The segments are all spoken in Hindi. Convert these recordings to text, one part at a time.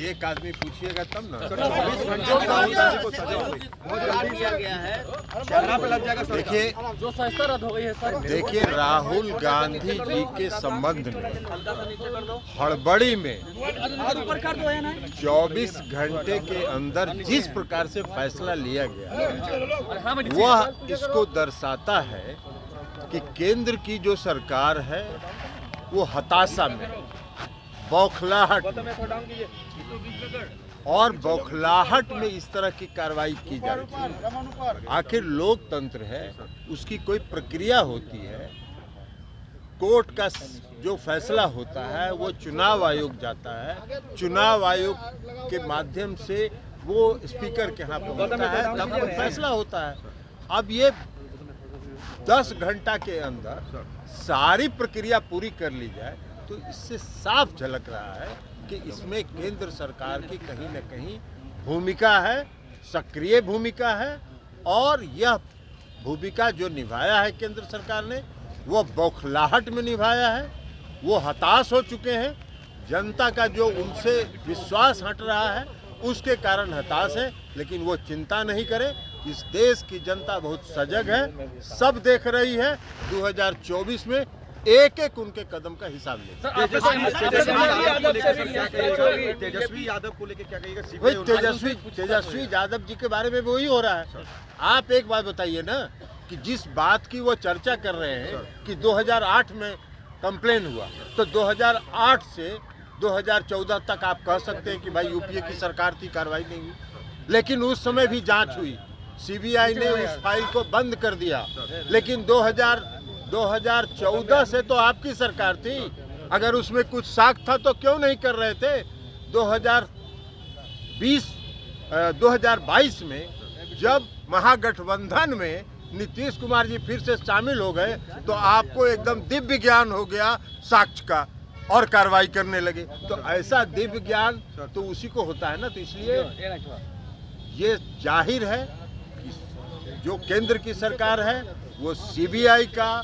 एक आदमी पूछिएगा तब ना। देखिए जो संस्था रद्द हो गई है सर। देखिए, राहुल गांधी जी के संबंध में हड़बड़ी में 24 घंटे के अंदर जिस प्रकार से फैसला लिया गया, वह इसको दर्शाता है कि केंद्र की जो सरकार है वो हताशा में, बौखलाहट और बौखलाहट में इस तरह की कार्रवाई की जा रही है। आखिर लोकतंत्र है, उसकी कोई प्रक्रिया होती है। कोर्ट का जो फैसला होता है वो चुनाव आयोग जाता है, चुनाव आयोग के माध्यम से वो स्पीकर के यहाँ पहुँचता है, तब वो फैसला होता है। अब ये 10 घंटा के अंदर सारी प्रक्रिया पूरी कर ली जाए तो इससे साफ झलक रहा है कि इसमें केंद्र सरकार की कहीं न कहीं भूमिका है, सक्रिय भूमिका है। और यह भूमिका जो निभाया है केंद्र सरकार ने, वो बौखलाहट में निभाया है। वो हताश हो चुके हैं, जनता का जो उनसे विश्वास हट रहा है उसके कारण हताश है। लेकिन वो चिंता नहीं करे, इस देश की जनता बहुत सजग है, सब देख रही है। 2024 में एक एक उनके कदम का हिसाब ले। तेजस्वी यादव को लेकर क्या कहिएगा? भाई तेजस्वी यादव जी के बारे में वही हो रहा है। आप एक बात बताइए ना कि जिस बात की वो चर्चा कर रहे हैं कि 2008 में कंप्लेन हुआ, तो 2008 से 2014 तक आप कह सकते हैं कि भाई यूपीए की सरकार थी, कार्रवाई नहीं हुई। लेकिन उस समय भी जांच हुई, सीबीआई ने उस फाइल को बंद कर दिया। लेकिन 2014 से तो आपकी सरकार थी, अगर उसमें कुछ साख था तो क्यों नहीं कर रहे थे? 2022 में जब महागठबंधन में नीतीश कुमार जी फिर से शामिल हो गए तो आपको एकदम दिव्य ज्ञान हो गया साक्ष्य का और कार्रवाई करने लगे। तो ऐसा दिव्य ज्ञान तो उसी को होता है ना। तो इसलिए ये जाहिर है कि जो केंद्र की सरकार है वो सीबीआई का,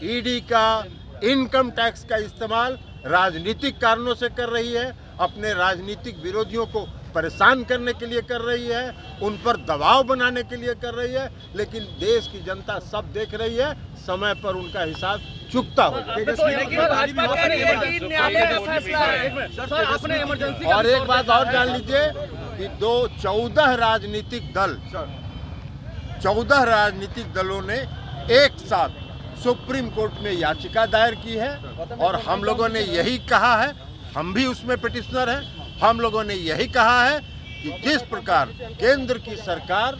ईडी का, इनकम टैक्स का इस्तेमाल राजनीतिक कारणों से कर रही है, अपने राजनीतिक विरोधियों को परेशान करने के लिए कर रही है, उन पर दबाव बनाने के लिए कर रही है। लेकिन देश की जनता सब देख रही है, समय पर उनका हिसाब चुकता हो। और एक बात और जान लीजिए कि 14 राजनीतिक दलों ने एक साथ सुप्रीम कोर्ट में याचिका दायर की है। और हम लोगों ने यही कहा है, हम भी उसमें पिटिशनर हैं, हम लोगों ने यही कहा है कि जिस प्रकार केंद्र की सरकार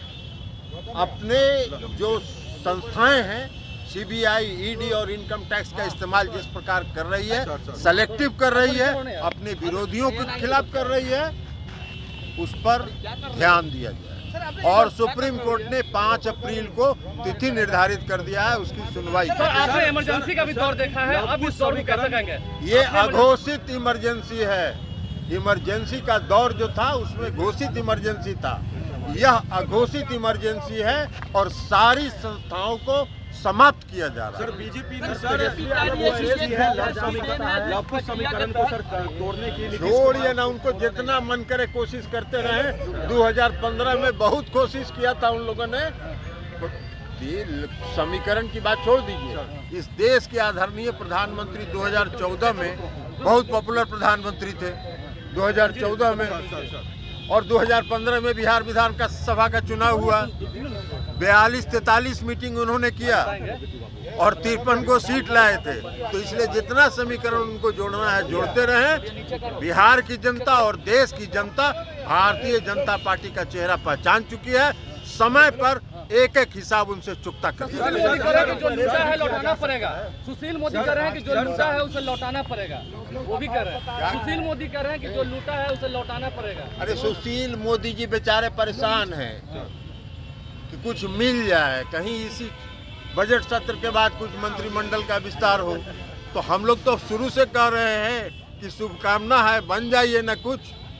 अपने जो संस्थाएं हैं, सीबीआई, ईडी और इनकम टैक्स का इस्तेमाल जिस प्रकार कर रही है, सेलेक्टिव कर रही है, अपने विरोधियों के खिलाफ कर रही है, उस पर ध्यान दिया जाए। और सुप्रीम कोर्ट ने 5 अप्रैल को तिथि निर्धारित कर दिया है उसकी सुनवाई। आपने इमरजेंसी का भी दौर देखा है, अब इस दौर में कैसे कहेंगे? ये अघोषित इमरजेंसी है। इमरजेंसी का दौर जो था उसमें घोषित इमरजेंसी था, यह अघोषित इमरजेंसी है और सारी संस्थाओं को समाप्त किया जा रहा है। सर बीजेपी ने समीकरण को सर तोड़ने के लिए छोड़िए ना, उनको जितना मन करे कोशिश करते रहे। 2015 में बहुत कोशिश किया था उन लोगों ने। समीकरण की बात छोड़ दीजिए, इस देश के आदरणीय प्रधानमंत्री 2014 में बहुत पॉपुलर प्रधानमंत्री थे 2014 में, और 2015 में बिहार विधान का सभा का चुनाव हुआ। 42-43 मीटिंग उन्होंने किया और 53 को सीट लाए थे। तो इसलिए जितना समीकरण उनको जोड़ना है जोड़ते रहें। बिहार की जनता और देश की जनता भारतीय जनता पार्टी का चेहरा पहचान चुकी है। समय पर एक एक हिसाब उनसे चुकता कर। जो लूटा है लौटाना पड़ेगा। सुशील मोदी कह रहे हैं कि जो लूटा है उसे लौटाना पड़ेगा, वो भी कह रहे हैं। सुशील मोदी कह रहे हैं कि जो लूटा है उसे लौटाना पड़ेगा। अरे सुशील मोदी जी बेचारे परेशान हैं कि कुछ मिल जाए, कहीं इसी बजट सत्र के बाद कुछ मंत्रिमंडल का विस्तार हो। तो हम लोग तो शुरू से कह रहे हैं कि शुभकामना है, बन जाइए न कुछ।